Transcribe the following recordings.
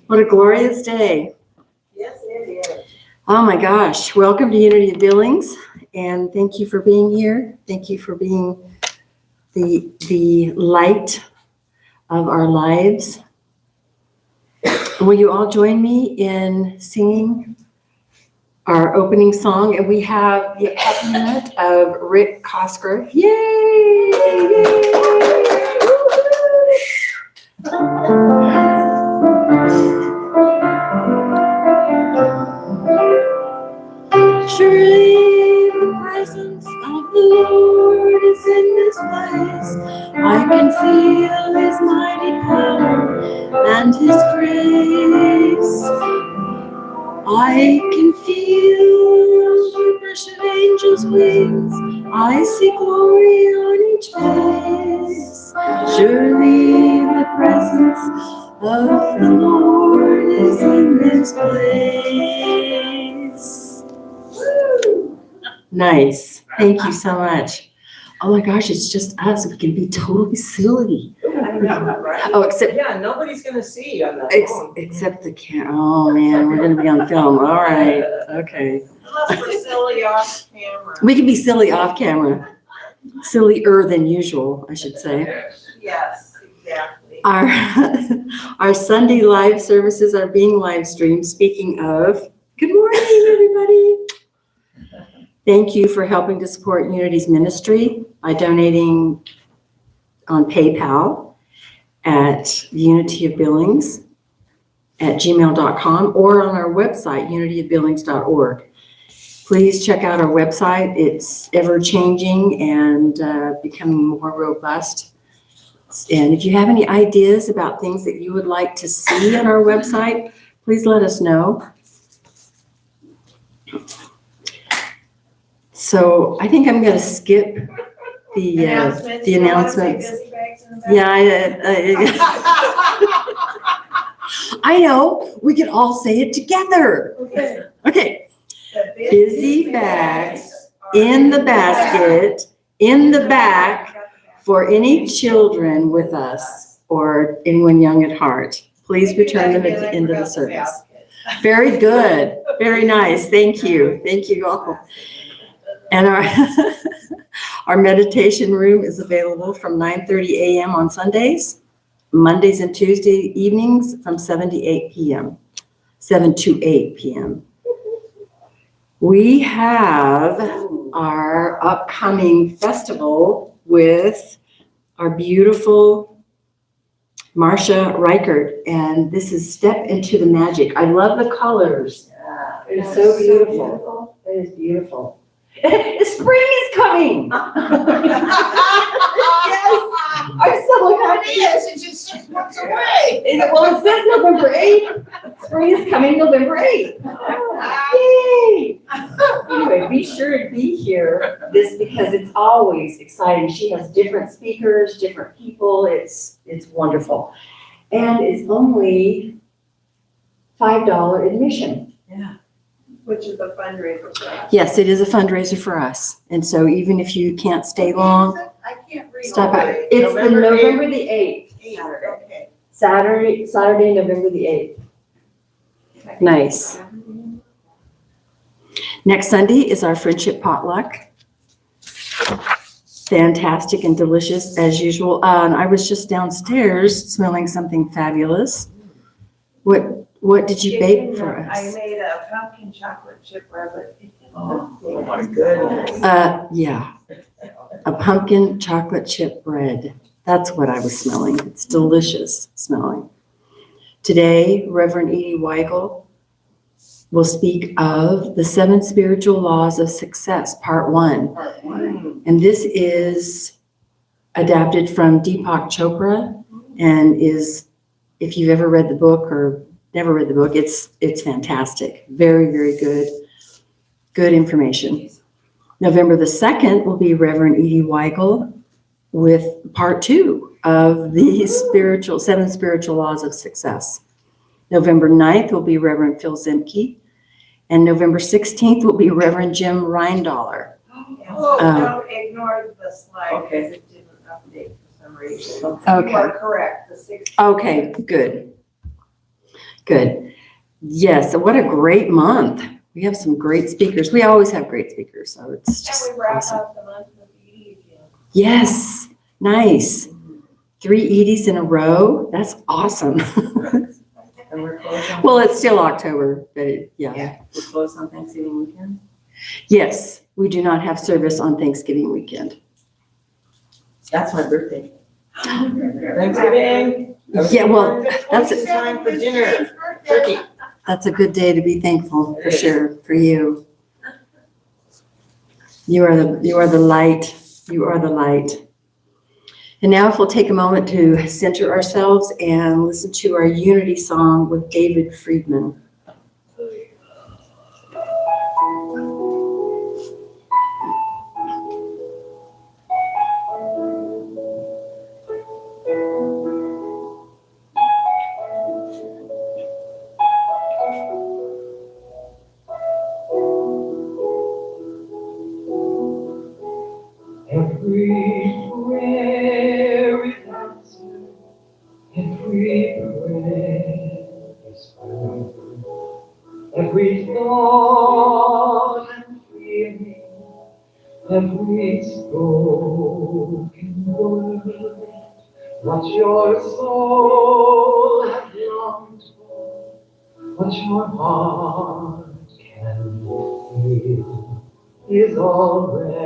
What a glorious day. Yes, it is. Oh my gosh. Welcome to Unity of Billings. And thank you for being here. Thank you for being the light of our lives. Will you all join me in singing our opening song? And we have the accompaniment of Rick Cosgrove. Yay! Surely the presence of the Lord is in this place. I can feel His mighty power and His grace. I can feel the brush of angels' wings. I see glory on each face. Surely the presence of the Lord is in this place. Woo. Nice. Thank you so much. Oh my gosh, it's just us. We can be totally silly. I know, right? Oh, except Yeah, nobody's gonna see you on that phone. except the camera. Oh man, we're gonna be on film. All right. Okay. Unless we're silly off camera. We can be silly off camera. Sillier than usual, I should say. Yes, exactly. Our Sunday live services are being live streamed. Speaking of, good morning, everybody. Thank you for helping to support Unity's ministry by donating on PayPal at Unity of Billings at gmail.com or on our website, unityofbillings.org. Please check out our website. It's ever-changing and becoming more robust. And if you have any ideas about things that you would like to see on our website, please let us know. So I think I'm going to skip the announcements. Yeah, I know. We can all say it together. Okay. Busy bags in the basket in the back for any children with us or anyone young at heart. Please return them at the end of the service. Very good. Very nice. Thank you. Thank you all. And our meditation room is available from 9:30 a.m. on Sundays, Mondays and Tuesday evenings from 7 to 8 p.m. We have our upcoming festival with our beautiful Marcia Reichert, and this is Step Into the Magic. I love the colors. Yeah, It's so beautiful. It is beautiful. Spring is coming. Yes, I'm so happy. Yes, it's just 6 months away. Well, it says November 8th. Spring is coming November 8th. Yay! Anyway, be sure to be here because it's always exciting. She has different speakers, different people. It's wonderful. And it's only $5 admission. Yeah. Which is a fundraiser for us. Yes, it is a fundraiser for us. And so even if you can't stay long, I can't read. stop by. It's November the 8th. Okay. Saturday, November the 8th. Nice. Next Sunday is our friendship potluck. Fantastic and delicious as usual. And I was just downstairs smelling something fabulous. What did you bake for us? I made a pumpkin chocolate chip rabbit. Oh my goodness. Yeah, a pumpkin chocolate chip bread. That's what I was smelling. It's delicious smelling. Today, Rev Edee Weigel will speak of the 7 spiritual laws of success, part 1. And this is adapted from Deepak Chopra and is, if you've ever read the book or never read the book, it's fantastic. Very, very good information. November the 2nd will be Reverend Edee Weigel with part 2 of the 7 spiritual laws of success. November 9th will be Reverend Phil Zimke. And November 16th will be Reverend Jim Reindaler. Don't ignore the slide because it didn't update for some reason. Okay. You are correct. The 16th. Okay, good. Good. Yes, what a great month. We have some great speakers. We always have great speakers, so it's just And we wrap awesome. up the month with Edie again. Yes, nice. 3 Edees in a row. That's awesome. And we're closed on. Well, it's still October, but yeah. We're closed on Thanksgiving weekend. Yes, we do not have service on Thanksgiving weekend. That's my birthday. Thanksgiving. Yeah, well, that's It's time for dinner. Turkey. That's a good day to be thankful, for sure, for you. You are the light. You are the light. And now if we'll take a moment to center ourselves and listen to our unity song with David Friedman. Every prayer is answered, every prayer is heard, every thought and feeling, every spoken word, what your soul has longed for, what your heart can feel, is already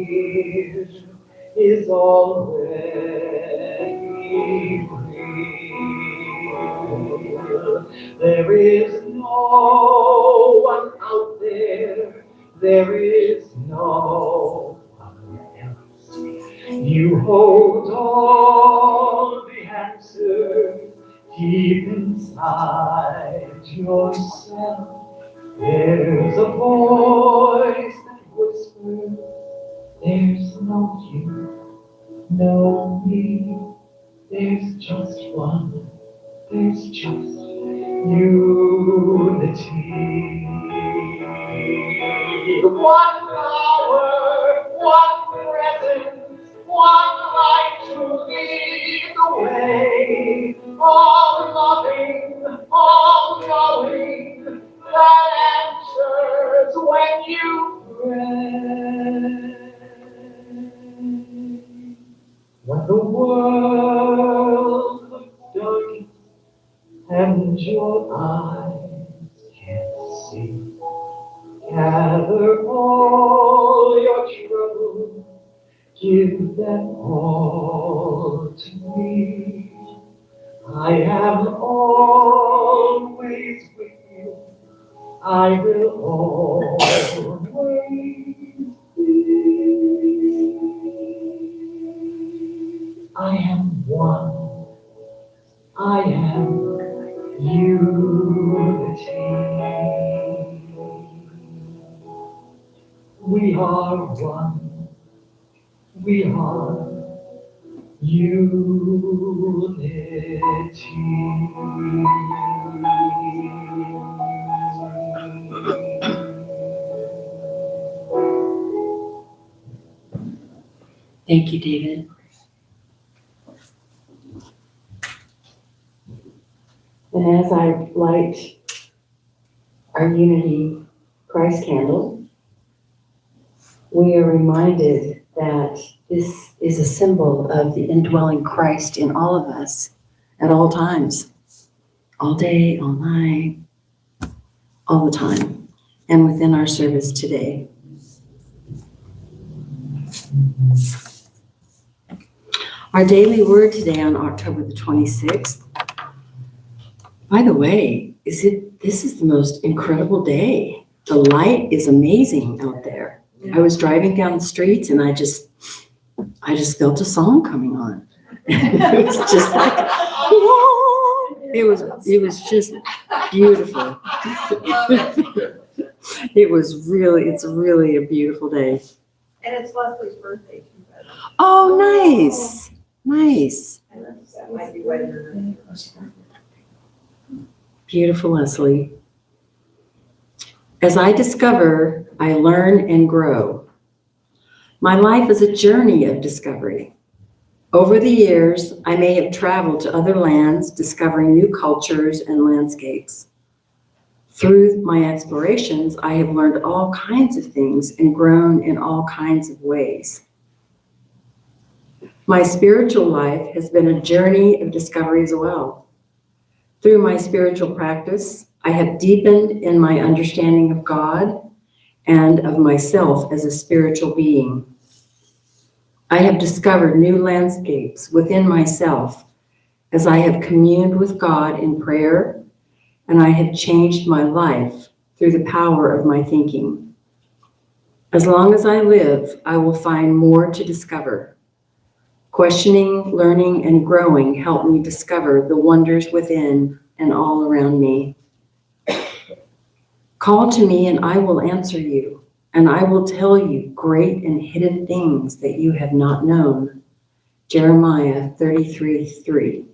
here, is already real. There is no one out there is no one else. You hold all the answers deep inside yourself. There's a voice that whispers, there's no you, no me. There's just one, there's just unity. One power, one presence, one light to lead the way. All loving, all knowing, that answers when you pray. When the world looks dark and your eyes can't see, gather all your troubles, give them all to me. I am always with you. I will always be. I am one. I am unity. We are one. We are Thank you, David. And as I light our unity Christ candle, we are reminded that this is a symbol of the indwelling Christ in all of us at all times, all day, all night, all the time, and within our service today. Our daily word today on October the 26th. By the way, this is the most incredible day. The light is amazing out there. I was driving down the streets and I just felt a song coming on. It was just like, whoa! It was just beautiful. It's really a beautiful day. And it's Leslie's birthday too, by the way. Oh, nice, nice. That might be right in her name. Beautiful, Leslie. As I discover, I learn and grow. My life is a journey of discovery. Over the years, I may have traveled to other lands, discovering new cultures and landscapes. Through my explorations, I have learned all kinds of things and grown in all kinds of ways. My spiritual life has been a journey of discovery as well. Through my spiritual practice, I have deepened in my understanding of God and of myself as a spiritual being. I have discovered new landscapes within myself as I have communed with God in prayer, and I have changed my life through the power of my thinking. As long as I live, I will find more to discover. Questioning, learning, and growing help me discover the wonders within and all around me. Call to me and I will answer you, and I will tell you great and hidden things that you have not known. Jeremiah 33:3.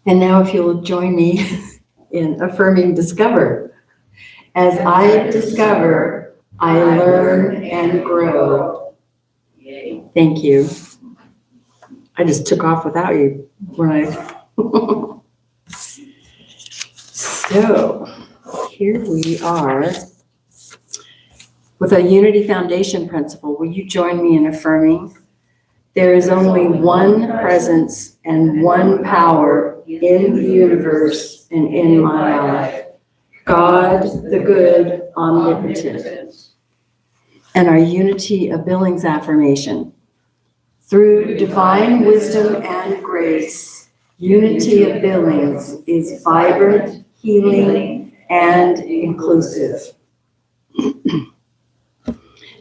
And now if you'll join me in affirming discover. As I discover, I learn and grow. Thank you. I just took off without you, right? So here we are with a Unity Foundation principle. Will you join me in affirming? There is only one presence and one power in the universe and in my life. God, the good, omnipotent. And our Unity of Billings affirmation. Through divine wisdom and grace, Unity of Billings is vibrant, healing, and inclusive.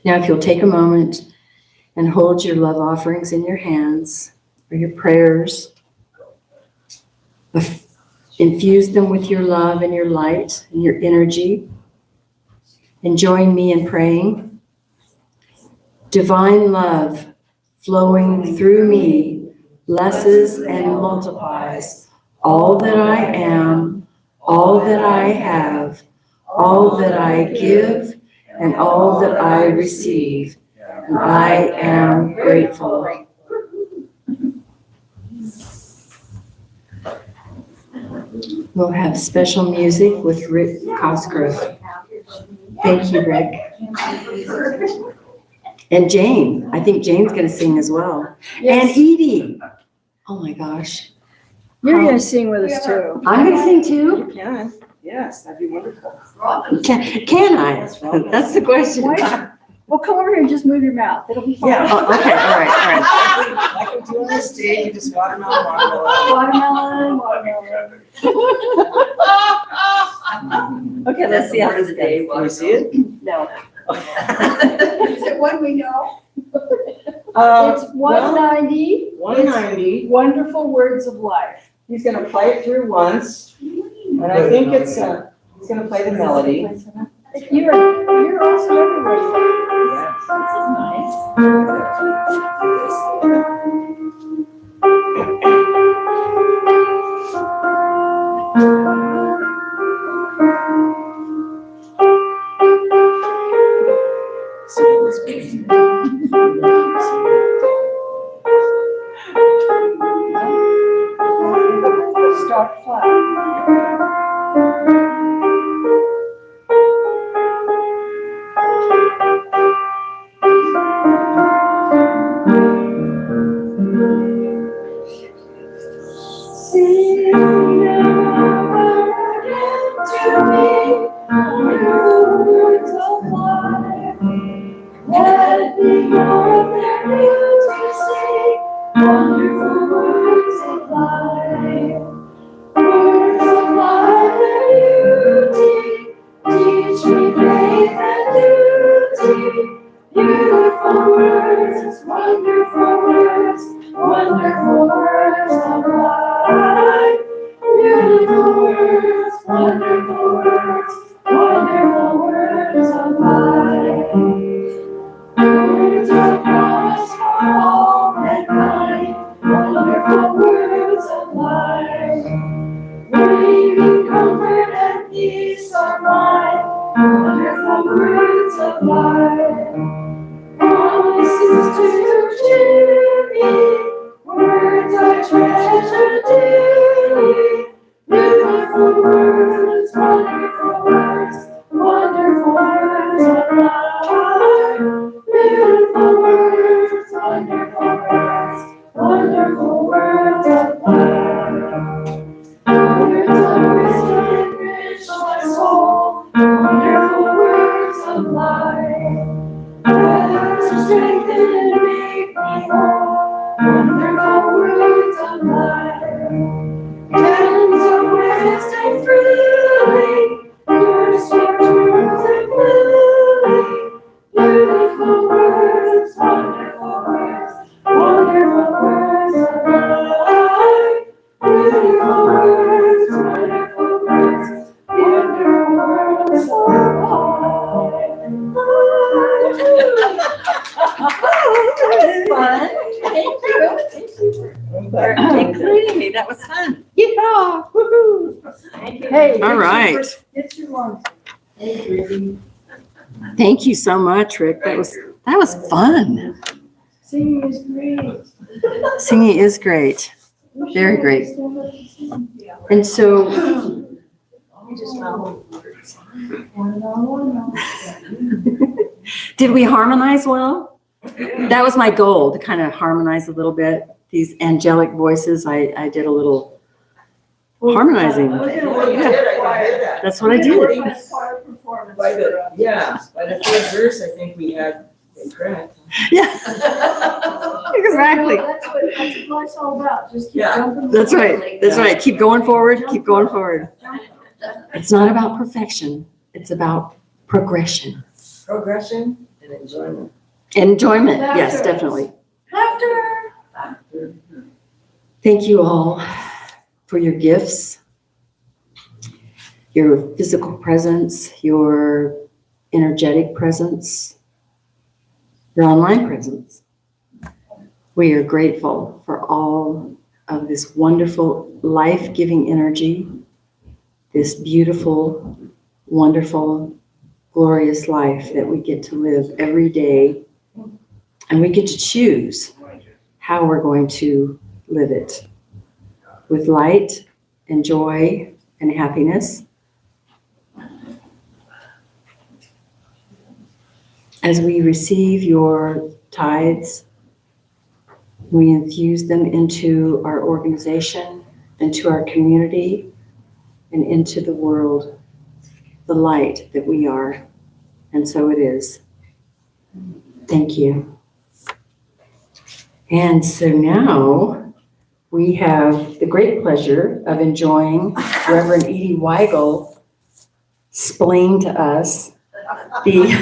Now, if you'll take a moment and hold your love offerings in your hands, or your prayers, infuse them with your love and your light and your energy, and join me in praying. Divine love flowing through me blesses and multiplies all that I am, all that I have, all that I give, and all that I receive. And I am grateful. We'll have special music with Rick Cosgrove. Thank you, Rick. And Jane. I think Jane's going to sing as well. Yes. And Edie. Oh my gosh. You're going to sing with us too. I'm going to sing too. You can. Yes, that'd be wonderful. Can I? That's the question. Why? Well, come over here and just move your mouth. It'll be fine. Yeah. Oh, okay, all right. Like we do on the stage, you just watermelon. Watermelon. Okay, let's see how this goes. Can we see it? No. Is it one we know? It's 190. 190. Wonderful words of life. He's going to play it through once, and I think it's he's going to play the melody. You're also everybody. This is nice. Start flat. Wonderful words of life, promises to Hey, that was fun. Yeehaw, woohoo. Hey. All right. Get your lunch. Thank you so much, Rick. That was fun. Singing is great. Singing is great. Very great. And so, You just smell. did we harmonize well? That was my goal, to kind of harmonize a little bit. These angelic voices, I did a little harmonizing. That's what I did. By the third verse, I think we had it correct. Yeah, exactly. That's what life's all about, just keep Yeah. jumping. That's right. That's right. Keep going forward. Keep going forward. It's not about perfection. It's about progression. Progression and enjoyment. Enjoyment. Yes, definitely. Laughter. Thank you all for your gifts, your physical presence, your energetic presence, your online presence. We are grateful for all of this wonderful, life-giving energy, this beautiful, wonderful, glorious life that we get to live every day. And we get to choose how we're going to live it, with light and joy and happiness. As we receive your tithes, we infuse them into our organization, into our community, and into the world, the light that we are. And so it is. Thank you. And so now we have the great pleasure of enjoying Reverend Edee Weigel explain to us the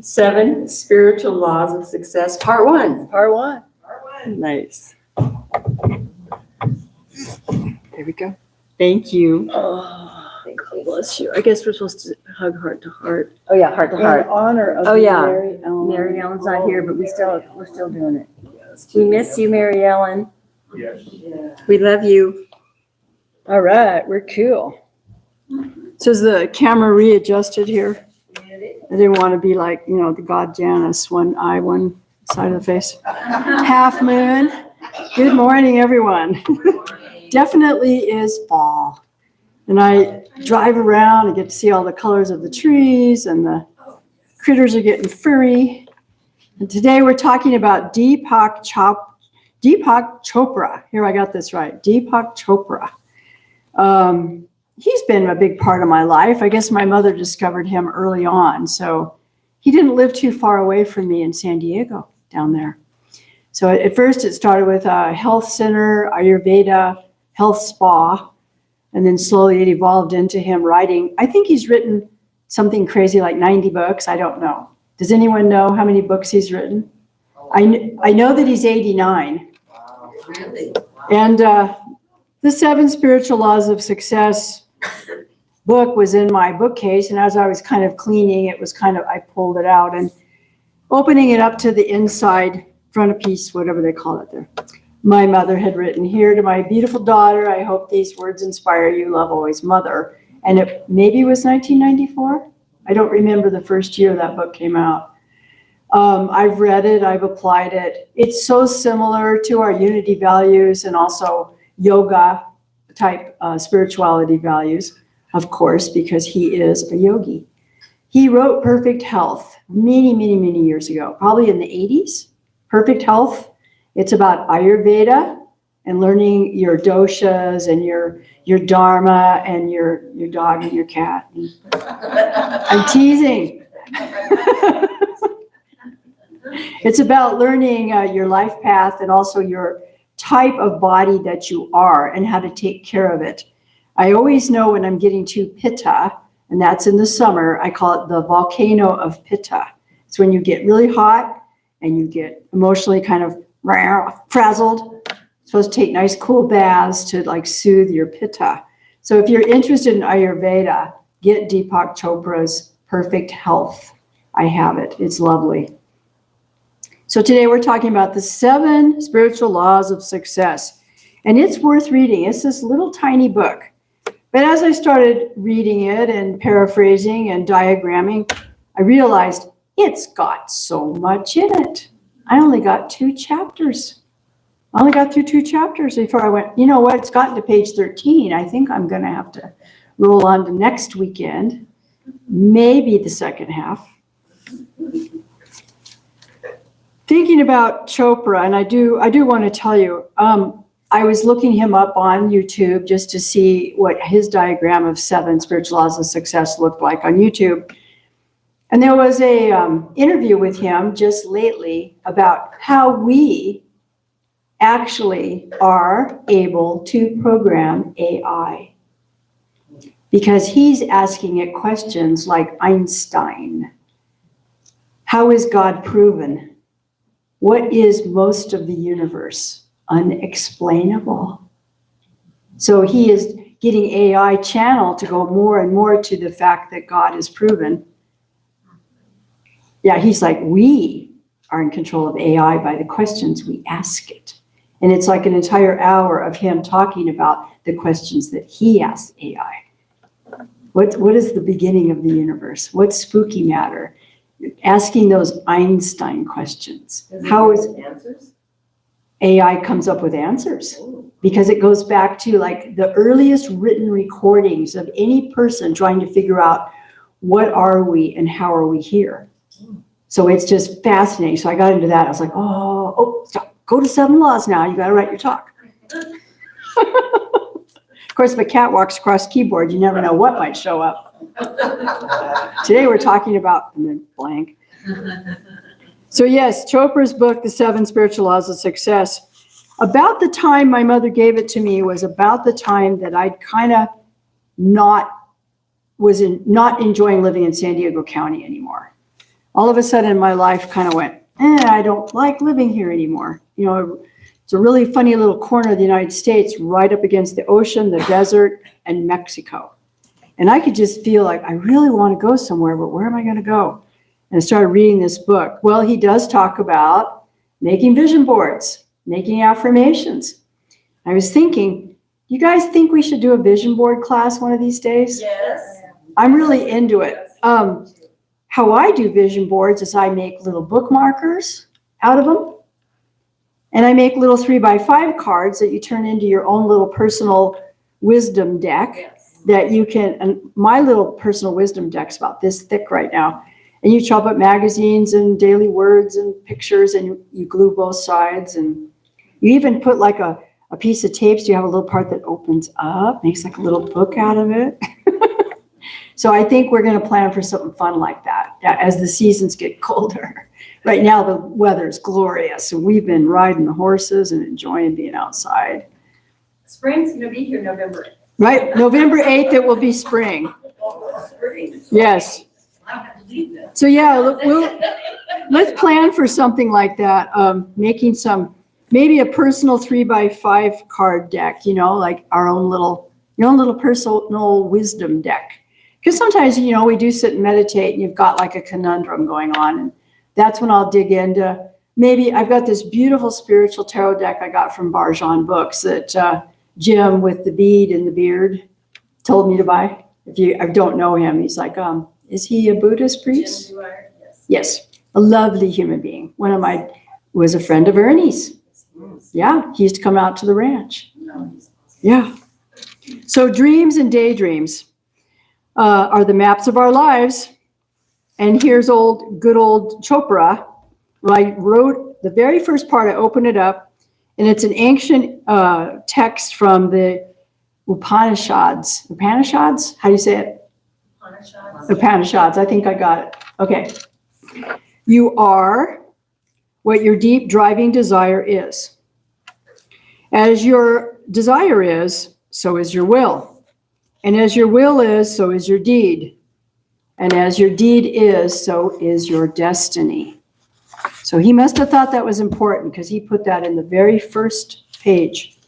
7 spiritual laws of success, part 1. Part one. Nice. There we go. Thank you. God bless you. I guess we're supposed to hug heart to heart. Oh yeah, heart to In heart. honor of Oh, yeah. Mary Ellen. Mary Ellen's not here, but we're still doing it. We miss you, Mary Ellen. Yeah. We love you. All right, we're cool. So is the camera readjusted here? I didn't want to be like, the God Janus, one eye, one side of the face. Half moon. Good morning, everyone. Definitely is fall. And I drive around and get to see all the colors of the trees, and the critters are getting furry. And today we're talking about Deepak Chopra. Here, I got this right. Deepak Chopra. He's been a big part of my life. I guess my mother discovered him early on. So he didn't live too far away from me in San Diego down there. So at first it started with a health center, Ayurveda, health spa. And then slowly it evolved into him writing. I think he's written something crazy like 90 books. I don't know. Does anyone know how many books he's written? I know that he's 89. Wow. Really? And the 7 Spiritual Laws of Success book was in my bookcase. And as I was kind of cleaning, I pulled it out and opening it up to the inside frontispiece, whatever they call it there. My mother had written, "Here to my beautiful daughter, I hope these words inspire you. Love always, Mother." And it maybe was 1994. I don't remember the first year that book came out. I've read it. I've applied it. It's so similar to our unity values and also yoga type spirituality values, of course, because he is a yogi. He wrote Perfect Health many, many, many years ago, probably in the 80s. Perfect Health. It's about Ayurveda and learning your doshas and your dharma and your dog and your cat. I'm teasing. It's about learning your life path and also your type of body that you are and how to take care of it. I always know when I'm getting to Pitta, and that's in the summer, I call it the volcano of Pitta. It's when you get really hot and you get emotionally kind of frazzled. You're supposed to take nice cool baths to like soothe your Pitta. So if you're interested in Ayurveda, get Deepak Chopra's Perfect Health. I have it. It's lovely. So today we're talking about the 7 spiritual laws of success. And it's worth reading. It's this little tiny book. But as I started reading it and paraphrasing and diagramming, I realized it's got so much in it. I only got 2 chapters. I only got through 2 chapters before I went, you know what, it's gotten to page 13. I think I'm going to have to roll on to next weekend, maybe the second half. Thinking about Chopra, and I do want to tell you, I was looking him up on YouTube just to see what his diagram of 7 spiritual laws of success looked like on YouTube. And there was a interview with him just lately about how we actually are able to program AI. Because he's asking it questions like Einstein. How is God proven? What is most of the universe? Unexplainable. So he is getting AI channel to go more and more to the fact that God is proven. Yeah, he's like, we are in control of AI by the questions we ask it. And it's like an entire hour of him talking about the questions that he asks AI. What is the beginning of the universe? What's spooky matter? Asking those Einstein questions. How is answers? AI comes up with answers? Because it goes back to like the earliest written recordings of any person trying to figure out what are we and how are we here. So it's just fascinating. So I got into that. I was like, oh, stop. Go to 7 laws now. You got to write your talk. Of course, if a cat walks across keyboard, you never know what might show up. Today we're talking about, and then blank. So yes, Chopra's book, The 7 Spiritual Laws of Success, about the time my mother gave it to me was about the time that I'd kind of not enjoying living in San Diego County anymore. All of a sudden my life kind of went, I don't like living here anymore. You know, it's a really funny little corner of the United States right up against the ocean, the desert, and Mexico. And I could just feel like I really want to go somewhere, but where am I going to go? And I started reading this book. Well, he does talk about making vision boards, making affirmations. I was thinking, you guys think we should do a vision board class one of these days? Yes. I'm really into it. How I do vision boards is I make little bookmarkers out of them. And I make little 3x5 cards that you turn into your own little personal wisdom deck that you can, and my little personal wisdom deck's about this thick right now. And you chop up magazines and daily words and pictures and you glue both sides. And you even put like a piece of tape so you have a little part that opens up, makes like a little book out of it. So I think we're going to plan for something fun like that as the seasons get colder. Right now the weather's glorious and we've been riding the horses and enjoying being outside. Spring's gonna be here November 8th. Right, November 8th it will be spring. Yes. I don't have to leave this. So yeah, let's plan for something like that. Making maybe a personal 3x5 card deck, you know, like your own little personal wisdom deck. Because sometimes, you know, we do sit and meditate and you've got like a conundrum going on. And that's when I'll dig into, maybe I've got this beautiful spiritual tarot deck I got from Barjan Books that Jim with the bead and the beard told me to buy. I don't know him, he's like, is he a Buddhist priest? Jim Dwyer, yes. Yes, a lovely human being. Was a friend of Ernie's. Yeah, he used to come out to the ranch. Yeah. So dreams and daydreams are the maps of our lives. And here's good old Chopra. I wrote the very first part, I opened it up, and it's an ancient text from the Upanishads. Upanishads? How do you say it? Upanishads. I think I got it. Okay. You are what your deep driving desire is. As your desire is, so is your will. And as your will is, so is your deed. And as your deed is, so is your destiny. So he must have thought that was important because he put that in the very first page.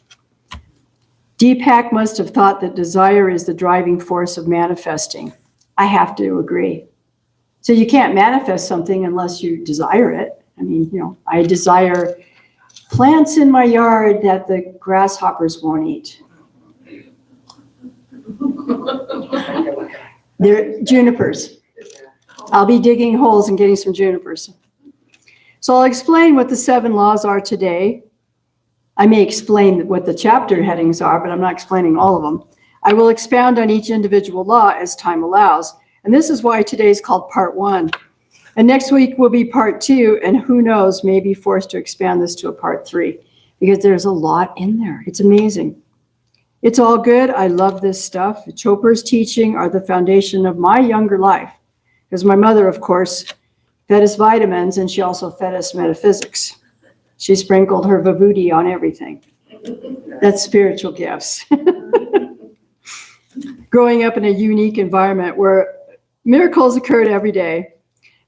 Deepak must have thought that desire is the driving force of manifesting. I have to agree. So you can't manifest something unless you desire it. I mean, I desire plants in my yard that the grasshoppers won't eat. They're junipers. I'll be digging holes and getting some junipers. So I'll explain what the 7 laws are today. I may explain what the chapter headings are, but I'm not explaining all of them. I will expound on each individual law as time allows. And this is why today is called part 1. And next week will be part 2. And who knows, may be forced to expand this to a part 3 because there's a lot in there. It's amazing. It's all good. I love this stuff. Chopra's teaching are the foundation of my younger life. Because my mother, of course, fed us vitamins, and she also fed us metaphysics. She sprinkled her vibhuti on everything. That's spiritual gifts. Growing up in a unique environment where miracles occurred every day.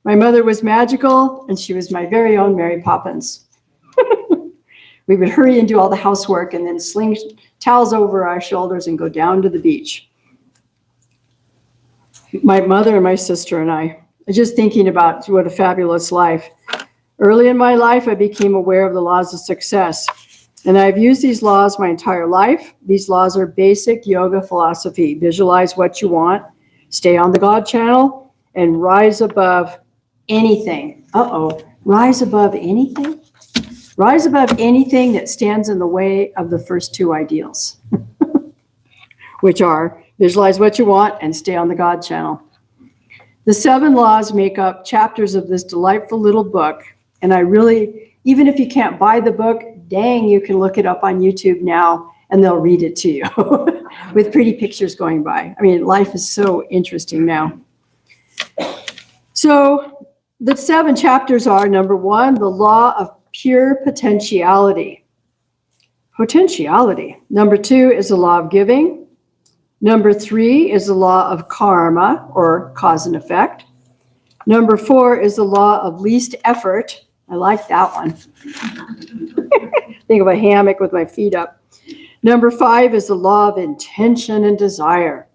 My mother was magical, and she was my very own Mary Poppins. We would hurry and do all the housework and then sling towels over our shoulders and go down to the beach. My mother and my sister and I, just thinking about what a fabulous life. Early in my life, I became aware of the laws of success. And I've used these laws my entire life. These laws are basic yoga philosophy. Visualize what you want, stay on the God channel, and rise above anything. Rise above anything? Rise above anything that stands in the way of the first 2 ideals, which are visualize what you want and stay on the God channel. The 7 laws make up chapters of this delightful little book. And I really, even if you can't buy the book, dang, you can look it up on YouTube now and they'll read it to you with pretty pictures going by. I mean, life is so interesting now. So the 7 chapters are, number 1, the law of pure potentiality. Potentiality. Number 2 is the law of giving. Number 3 is the law of karma, or cause and effect. Number 4 is the law of least effort. I like that one. Think of a hammock with my feet up. Number 5 is the law of intention and desire.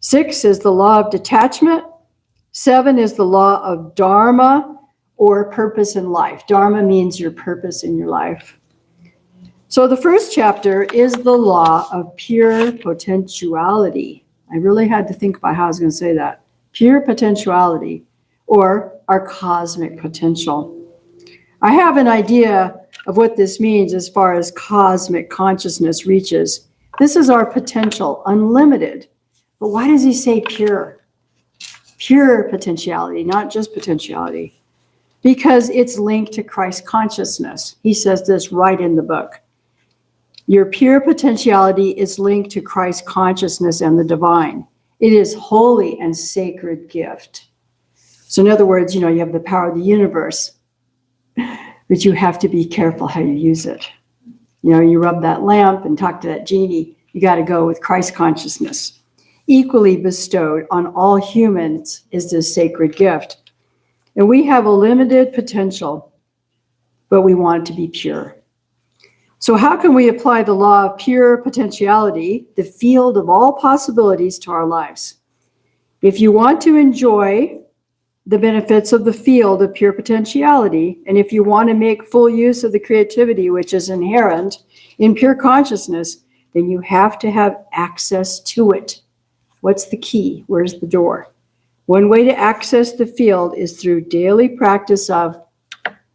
6 is the law of detachment. 7 is the law of dharma, or purpose in life. Dharma means your purpose in your life. So the first chapter is the law of pure potentiality. I really had to think about how I was going to say that. Pure potentiality, or our cosmic potential. I have an idea of what this means as far as cosmic consciousness reaches. This is our potential, unlimited. But why does he say pure? Pure potentiality, not just potentiality. Because it's linked to Christ consciousness. He says this right in the book. Your pure potentiality is linked to Christ consciousness and the divine. It is holy and sacred gift. So in other words, you have the power of the universe, but you have to be careful how you use it. You rub that lamp and talk to that genie, you got to go with Christ consciousness. Equally bestowed on all humans is this sacred gift. And we have a limited potential, but we want it to be pure. So how can we apply the law of pure potentiality, the field of all possibilities, to our lives? If you want to enjoy the benefits of the field of pure potentiality, and if you want to make full use of the creativity which is inherent in pure consciousness, then you have to have access to it. What's the key? Where's the door? One way to access the field is through daily practice of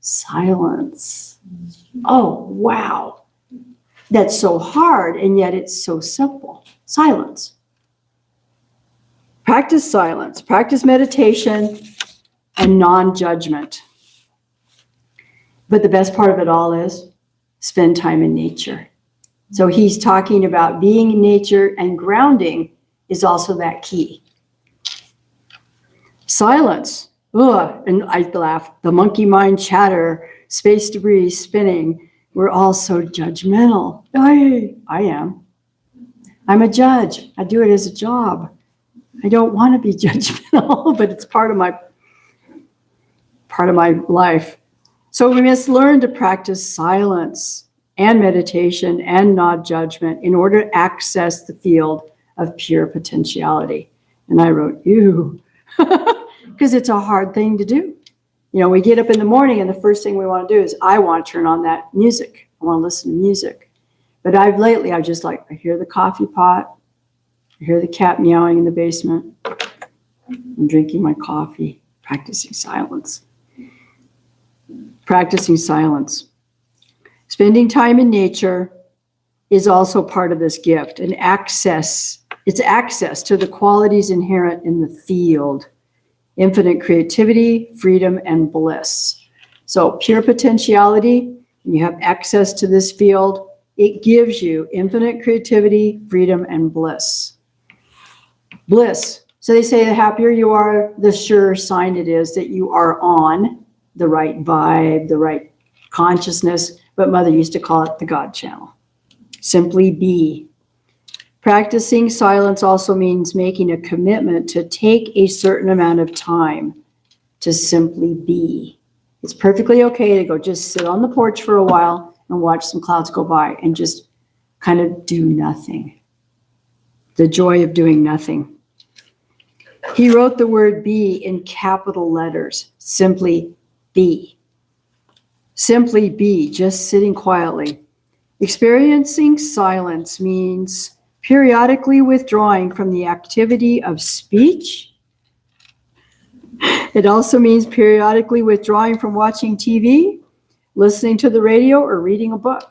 silence. Oh, wow. That's so hard, and yet it's so simple. Silence. Practice silence. Practice meditation and non-judgment. But the best part of it all is spend time in nature. So he's talking about being in nature, and grounding is also that key. Silence. Ugh, and I laugh. The monkey mind chatter, space debris spinning. We're all so judgmental. I am. I'm a judge. I do it as a job. I don't want to be judgmental, but it's part of my life. So we must learn to practice silence and meditation and non-judgment in order to access the field of pure potentiality. And I wrote, ew, because it's a hard thing to do. You know, we get up in the morning and the first thing we want to do is I want to turn on that music. I want to listen to music. But I've just like, I hear the coffee pot. I hear the cat meowing in the basement. I'm drinking my coffee, practicing silence. Practicing silence. Spending time in nature is also part of this gift, and it's access to the qualities inherent in the field: infinite creativity, freedom, and bliss. So pure potentiality, when you have access to this field, it gives you infinite creativity, freedom, and bliss. Bliss. So they say the happier you are, the sure sign it is that you are on the right vibe, the right consciousness, but Mother used to call it the God channel. Simply be. Practicing silence also means making a commitment to take a certain amount of time to simply be. It's perfectly okay to go just sit on the porch for a while and watch some clouds go by and just kind of do nothing. The joy of doing nothing. He wrote the word be in capital letters. Simply be. Simply be, just sitting quietly. Experiencing silence means periodically withdrawing from the activity of speech. It also means periodically withdrawing from watching TV, listening to the radio, or reading a book.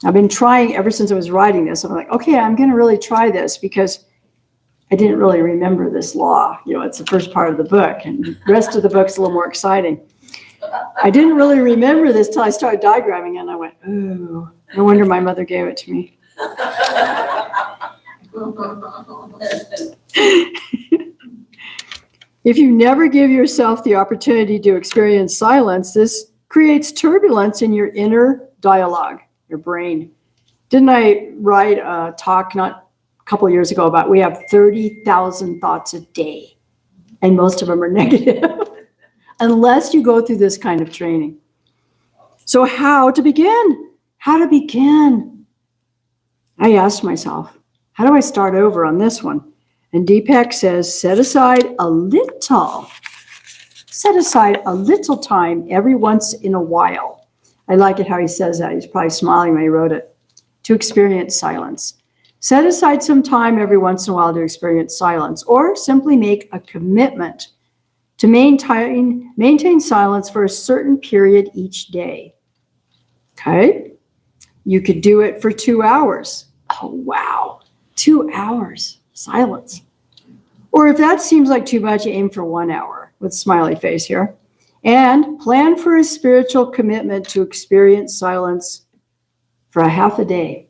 I've been trying ever since I was writing this. I'm like, okay, I'm going to really try this because I didn't really remember this law. You know, it's the first part of the book, and the rest of the book's a little more exciting. I didn't really remember this till I started diagramming it, and I went, ooh, no wonder my mother gave it to me. If you never give yourself the opportunity to experience silence, this creates turbulence in your inner dialogue, your brain. Didn't I write a talk not a couple of years ago about we have 30,000 thoughts a day, and most of them are negative, unless you go through this kind of training. So how to begin? How to begin? I asked myself, how do I start over on this one? And Deepak says, set aside a little time every once in a while. I like it how he says that. He's probably smiling when he wrote it. To experience silence. Set aside some time every once in a while to experience silence, or simply make a commitment to maintain silence for a certain period each day. Okay? You could do it for 2 hours. Oh, wow. 2 hours. Silence. Or if that seems like too much, aim for 1 hour with smiley face here. And plan for a spiritual commitment to experience silence for a half a day.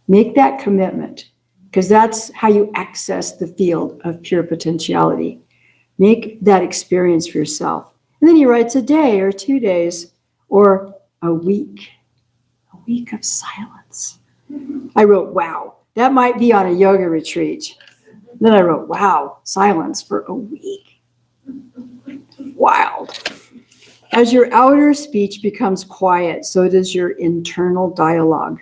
Make that commitment, because that's how you access the field of pure potentiality. Make that experience for yourself. And then he writes a day or 2 days or a week of silence. I wrote, wow, that might be on a yoga retreat. Then I wrote, wow, silence for a week. Wild. As your outer speech becomes quiet, so does your internal dialogue.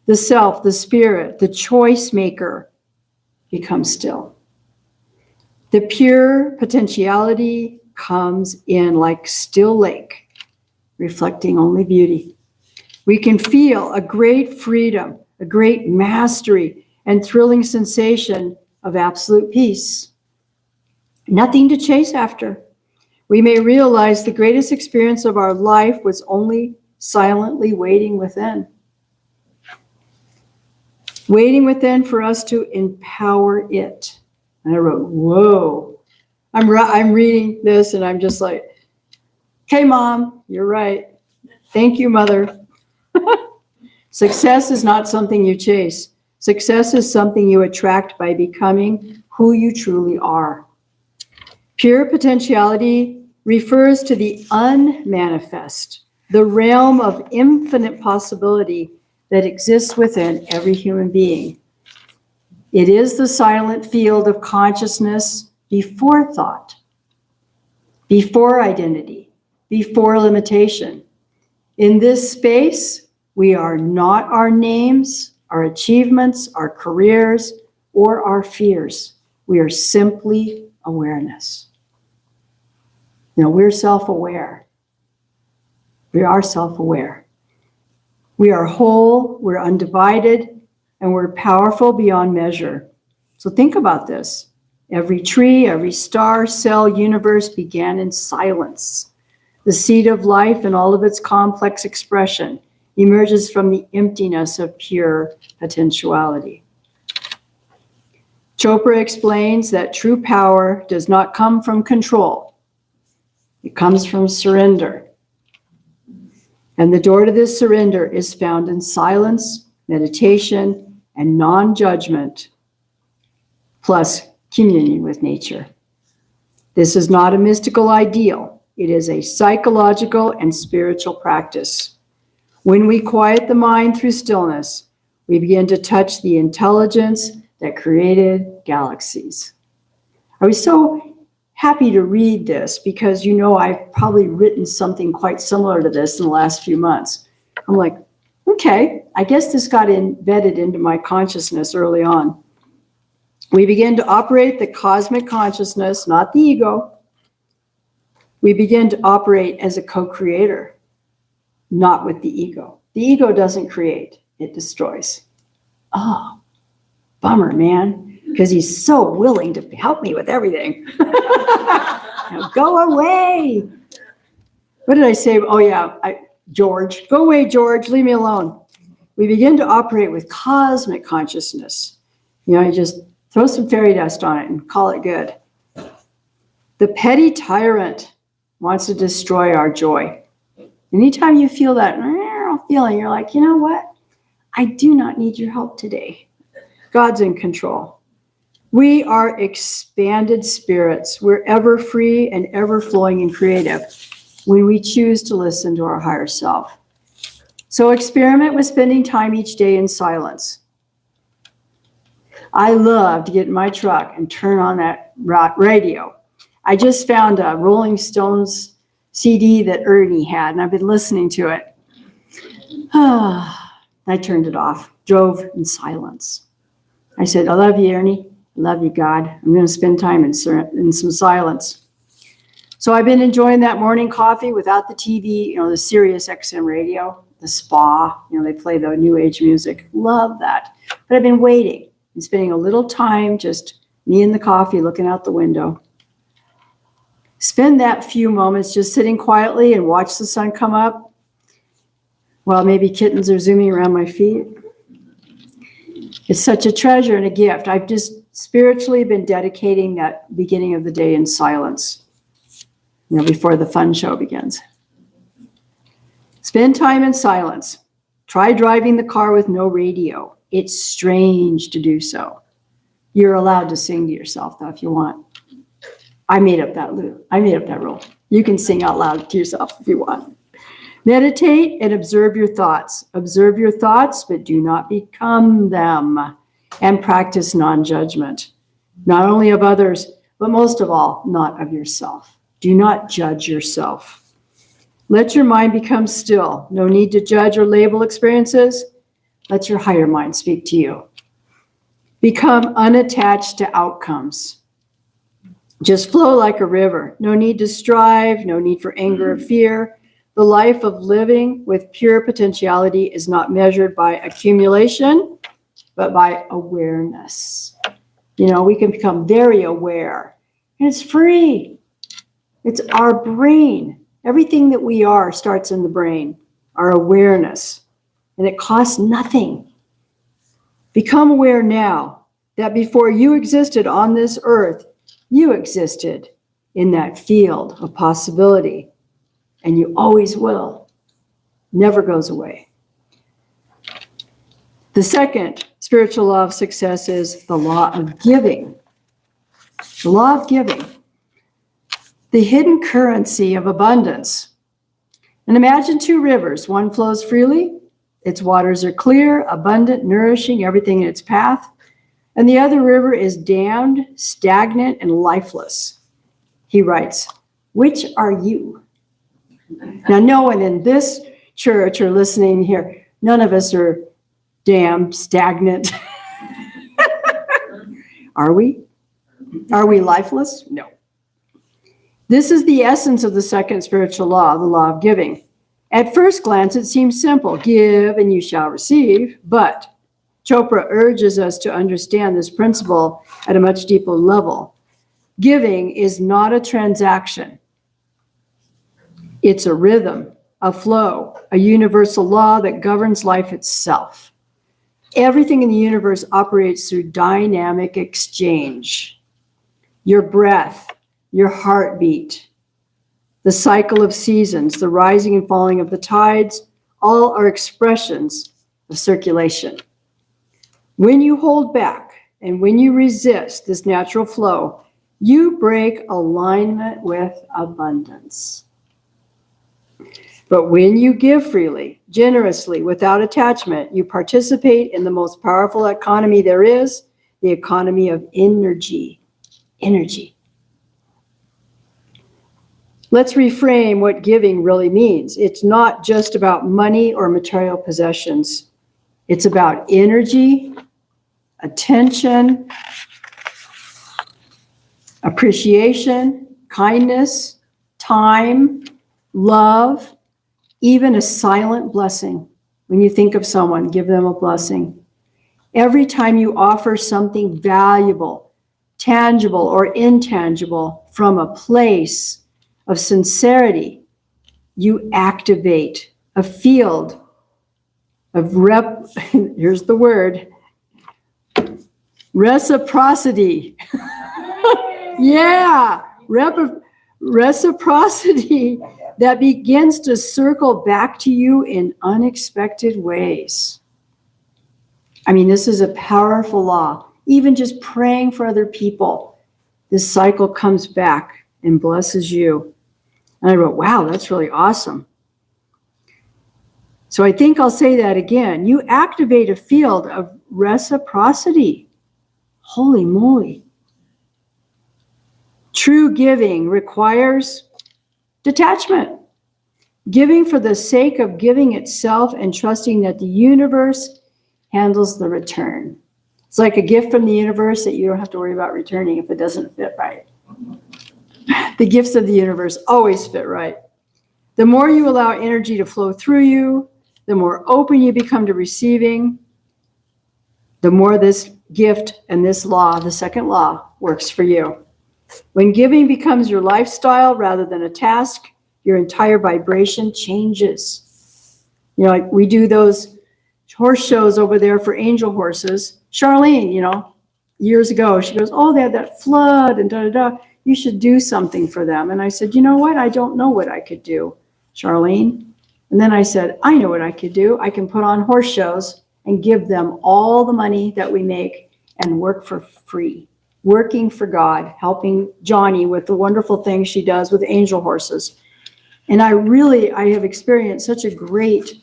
The self, the spirit, the choice maker becomes still. The pure potentiality comes in like still lake, reflecting only beauty. We can feel a great freedom, a great mastery, and thrilling sensation of absolute peace. Nothing to chase after. We may realize the greatest experience of our life was only silently waiting within. Waiting within for us to empower it. And I wrote, whoa. I'm reading this and I'm just like, okay, Mom, you're right. Thank you, Mother. Success is not something you chase. Success is something you attract by becoming who you truly are. Pure potentiality refers to the unmanifest, the realm of infinite possibility that exists within every human being. It is the silent field of consciousness before thought, before identity, before limitation. In this space, we are not our names, our achievements, our careers, or our fears. We are simply awareness. we're self-aware. We are self-aware. We are whole, we're undivided, and we're powerful beyond measure. So think about this. Every tree, every star, cell, universe began in silence. The seed of life in all of its complex expression emerges from the emptiness of pure potentiality. Chopra explains that true power does not come from control. It comes from surrender. And the door to this surrender is found in silence, meditation, and non-judgment, plus communion with nature. This is not a mystical ideal. It is a psychological and spiritual practice. When we quiet the mind through stillness, we begin to touch the intelligence that created galaxies. I was so happy to read this because, I've probably written something quite similar to this in the last few months. I'm like, okay, I guess this got embedded into my consciousness early on. We begin to operate the cosmic consciousness, not the ego. We begin to operate as a co-creator, not with the ego. The ego doesn't create, it destroys. Oh, bummer, man, because he's so willing to help me with everything. Now go away. What did I say? Oh, yeah, George. Go away, George. Leave me alone. We begin to operate with cosmic consciousness. You just throw some fairy dust on it and call it good. The petty tyrant wants to destroy our joy. Anytime you feel that feeling, you're like, you know what? I do not need your help today. God's in control. We are expanded spirits. We're ever free and ever flowing and creative when we choose to listen to our higher self. So experiment with spending time each day in silence. I love to get in my truck and turn on that radio. I just found a Rolling Stones CD that Ernie had, and I've been listening to it. I turned it off, drove in silence. I said, I love you, Ernie. I love you, God. I'm going to spend time in some silence. So I've been enjoying that morning coffee without the TV, the Sirius XM radio, the spa, they play the new age music. Love that. But I've been waiting and spending a little time, just me and the coffee looking out the window. Spend that few moments just sitting quietly and watch the sun come up while maybe kittens are zooming around my feet. It's such a treasure and a gift. I've just spiritually been dedicating that beginning of the day in silence, before the fun show begins. Spend time in silence. Try driving the car with no radio. It's strange to do so. You're allowed to sing to yourself, though, if you want. I made up that rule. You can sing out loud to yourself if you want. Meditate and observe your thoughts. Observe your thoughts, but do not become them. And practice non-judgment, not only of others, but most of all, not of yourself. Do not judge yourself. Let your mind become still. No need to judge or label experiences. Let your higher mind speak to you. Become unattached to outcomes. Just flow like a river. No need to strive, no need for anger or fear. The life of living with pure potentiality is not measured by accumulation, but by awareness. We can become very aware. And it's free. It's our brain. Everything that we are starts in the brain, our awareness. And it costs nothing. Become aware now that before you existed on this earth, you existed in that field of possibility. And you always will. Never goes away. The second spiritual law of success is the law of giving. The law of giving. The hidden currency of abundance. And imagine two rivers. One flows freely. Its waters are clear, abundant, nourishing everything in its path. And the other river is dammed, stagnant, and lifeless. He writes, which are you? Now, no one in this church or listening here, none of us are damned, stagnant. Are we? Are we lifeless? No. This is the essence of the second spiritual law, the law of giving. At first glance, it seems simple. Give and you shall receive. But Chopra urges us to understand this principle at a much deeper level. Giving is not a transaction. It's a rhythm, a flow, a universal law that governs life itself. Everything in the universe operates through dynamic exchange. Your breath, your heartbeat, the cycle of seasons, the rising and falling of the tides, all are expressions of circulation. When you hold back and when you resist this natural flow, you break alignment with abundance. But when you give freely, generously, without attachment, you participate in the most powerful economy there is, the economy of energy. Energy. Let's reframe what giving really means. It's not just about money or material possessions. It's about energy, attention, appreciation, kindness, time, love, even a silent blessing. When you think of someone, give them a blessing. Every time you offer something valuable, tangible or intangible from a place of sincerity, you activate a field of here's the word, reciprocity. Yeah, reciprocity that begins to circle back to you in unexpected ways. I mean, this is a powerful law. Even just praying for other people, this cycle comes back and blesses you. And I wrote, wow, that's really awesome. So I think I'll say that again. You activate a field of reciprocity. Holy moly. True giving requires detachment. Giving for the sake of giving itself and trusting that the universe handles the return. It's like a gift from the universe that you don't have to worry about returning if it doesn't fit right. The gifts of the universe always fit right. The more you allow energy to flow through you, the more open you become to receiving, the more this gift and this law, the second law, works for you. When giving becomes your lifestyle rather than a task, your entire vibration changes. You know, like we do those horse shows over there for angel horses. Charlene, you know, years ago, she goes, oh, they had that flood and da-da-da. You should do something for them. And I said, you know what? I don't know what I could do, Charlene. And then I said, I know what I could do. I can put on horse shows and give them all the money that we make and work for free. Working for God, helping Johnny with the wonderful things she does with angel horses. And I have experienced such a great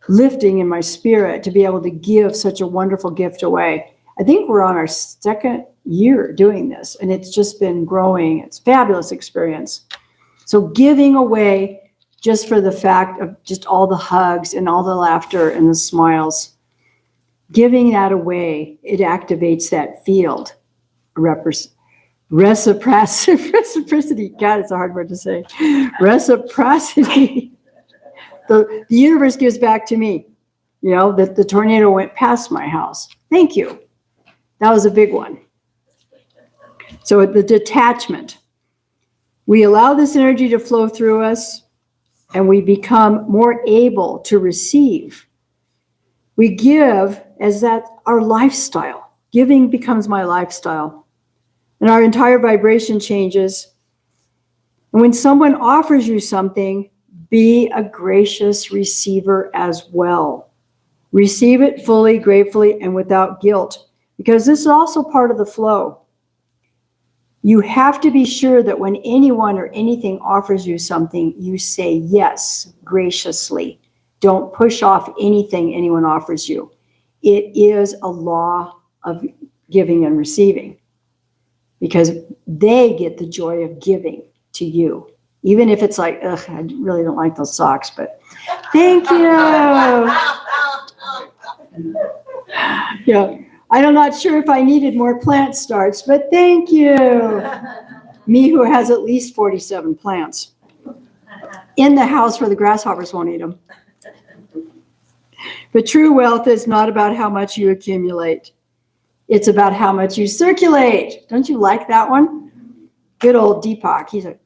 lifting in my spirit to be able to give such a wonderful gift away. I think we're on our second year doing this, and it's just been growing. It's a fabulous experience. So giving away just for the fact of just all the hugs and all the laughter and the smiles, giving that away, it activates that field. Reciprocity. God, it's a hard word to say. Reciprocity. The universe gives back to me. You know, that the tornado went past my house. Thank you. That was a big one. So the detachment. We allow this energy to flow through us, and we become more able to receive. We give as that our lifestyle. Giving becomes my lifestyle. And our entire vibration changes. And when someone offers you something, be a gracious receiver as well. Receive it fully, gratefully, and without guilt, because this is also part of the flow. You have to be sure that when anyone or anything offers you something, you say yes graciously. Don't push off anything anyone offers you. It is a law of giving and receiving, because they get the joy of giving to you. Even if it's like, ugh, I really don't like those socks, but thank you. Yeah, I'm not sure if I needed more plant starts, but thank you. Me who has at least 47 plants in the house where the grasshoppers won't eat them. But true wealth is not about how much you accumulate. It's about how much you circulate. Don't you like that one? Good old Deepak. He's like,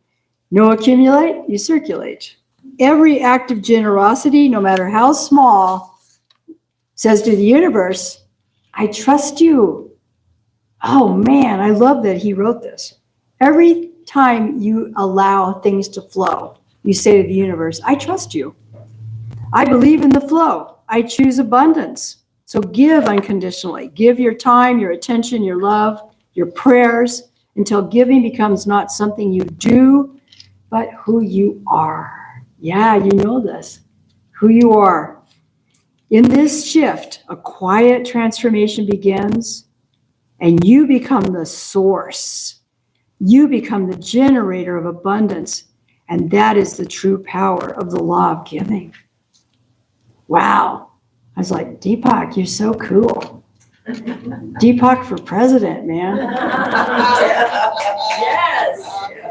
no accumulate, you circulate. Every act of generosity, no matter how small, says to the universe, I trust you. Oh man, I love that he wrote this. Every time you allow things to flow, you say to the universe, I trust you. I believe in the flow. I choose abundance. So give unconditionally. Give your time, your attention, your love, your prayers, until giving becomes not something you do, but who you are. Yeah, you know this. Who you are. In this shift, a quiet transformation begins, and you become the source. You become the generator of abundance, and that is the true power of the law of giving. Wow. I was like, Deepak, you're so cool. Deepak for president, man. Yes.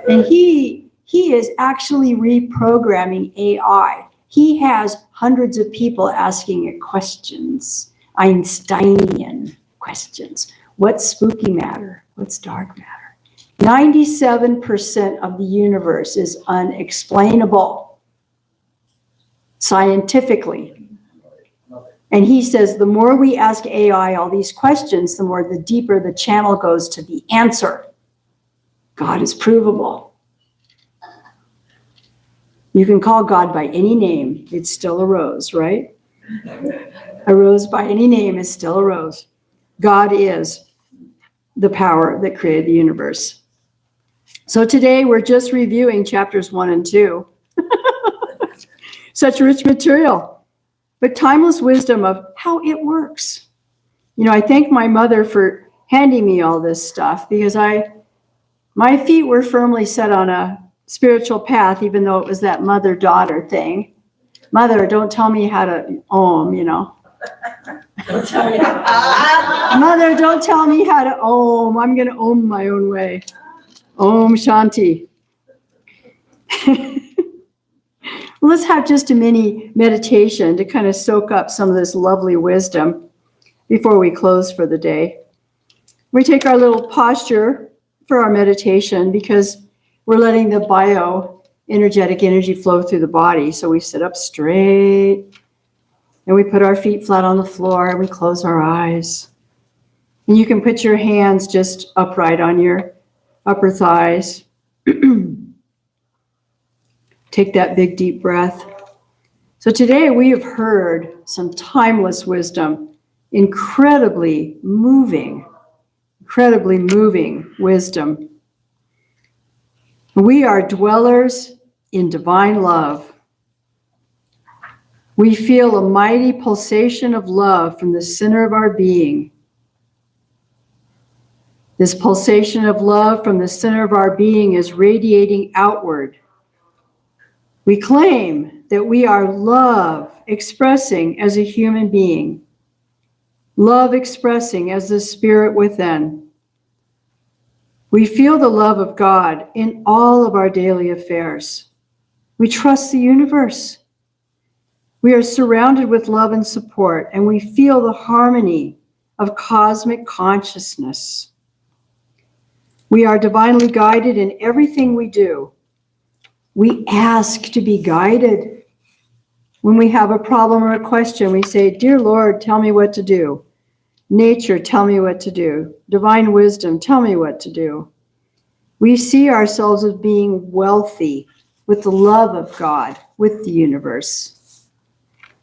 And he is actually reprogramming AI. He has hundreds of people asking it questions, Einsteinian questions. What's spooky matter? What's dark matter? 97% of the universe is unexplainable scientifically. And he says the more we ask AI all these questions, the more the deeper the channel goes to the answer. God is provable. You can call God by any name. It's still a rose, right? A rose by any name is still a rose. God is the power that created the universe. So today we're just reviewing chapters 1 and 2. Such rich material. But timeless wisdom of how it works. You know, I thank my mother for handing me all this stuff because my feet were firmly set on a spiritual path, even though it was that mother-daughter thing. Mother, don't tell me how to om, you know. Don't tell me how. Mother, don't tell me how to om. I'm going to om my own way. Om Shanti. Let's have just a mini meditation to kind of soak up some of this lovely wisdom before we close for the day. We take our little posture for our meditation because we're letting the bioenergetic energy flow through the body. So we sit up straight and we put our feet flat on the floor and we close our eyes. And you can put your hands just upright on your upper thighs. Take that big, deep breath. So today we have heard some timeless wisdom, incredibly moving wisdom. We are dwellers in divine love. We feel a mighty pulsation of love from the center of our being. This pulsation of love from the center of our being is radiating outward. We claim that we are love expressing as a human being, love expressing as the spirit within. We feel the love of God in all of our daily affairs. We trust the universe. We are surrounded with love and support, and we feel the harmony of cosmic consciousness. We are divinely guided in everything we do. We ask to be guided. When we have a problem or a question, we say, Dear Lord, tell me what to do. Nature, tell me what to do. Divine wisdom, tell me what to do. We see ourselves as being wealthy with the love of God, with the universe.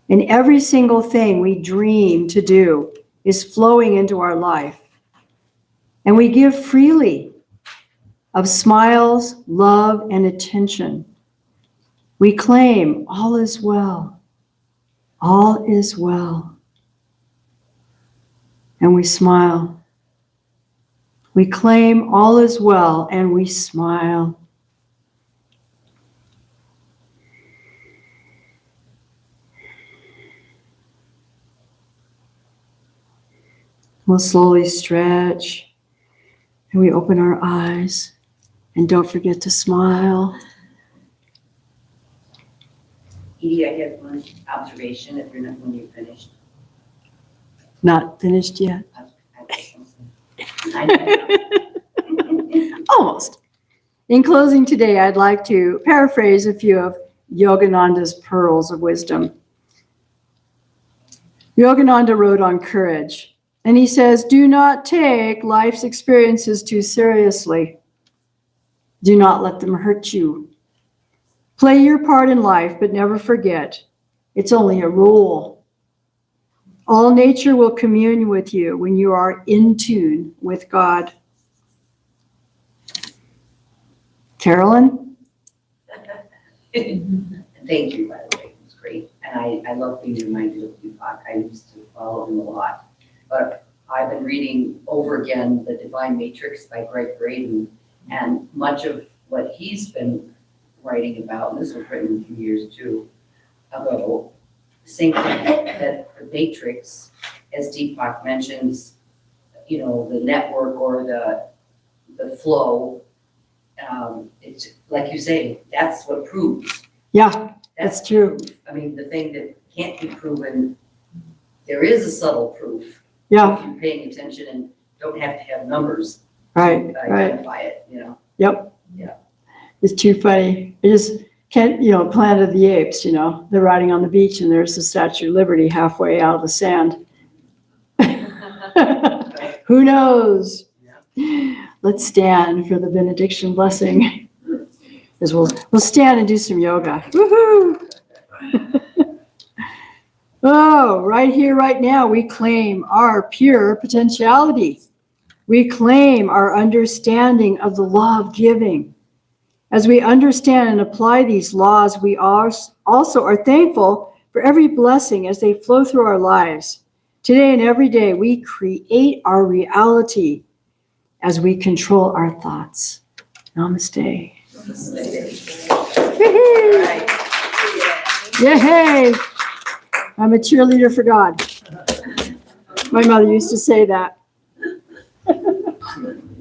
And every single thing we dream to do is flowing into our life. And we give freely of smiles, love, and attention. We claim all is well. All is well. And we smile. We claim all is well, and we smile. We'll slowly stretch, and we open our eyes. And don't forget to smile. Edie, I have one observation if you're not, when you're finished. Not finished yet. I know. Almost. In closing today, I'd like to paraphrase a few of Yogananda's pearls of wisdom. Yogananda wrote on courage, and he says, do not take life's experiences too seriously. Do not let them hurt you. Play your part in life, but never forget, it's only a rule. All nature will commune with you when you are in tune with God. Carolyn? Thank you, by the way, it was great. And I love being reminded of Tupac. I used to follow him a lot. But I've been reading over again The Divine Matrix by Greg Braden. And much of what he's been writing about, and this was written a few years too ago, same thing, that the matrix, as Deepak mentions, you know, the network or the flow, it's like you say, that's what proves. Yeah, that's true. Proof. I mean, the thing that can't be proven, there is a subtle proof. Yeah, If you're paying attention and don't have to have numbers right, to right. identify it, you know. Yep. Yeah. It's too funny. It just can't, you know, Planet of the Apes, you know, they're riding on the beach and there's the Statue of Liberty halfway out of the sand. Who knows? Let's stand for the benediction blessing. As we'll stand and do some yoga. Woohoo! Oh, right here, right now, we claim our pure potentiality. We claim our understanding of the law of giving. As we understand and apply these laws, we also are thankful for every blessing as they flow through our lives. Today and every day, we create our reality as we control our thoughts. Namaste. Yay! I'm a cheerleader for God. My mother used to say that.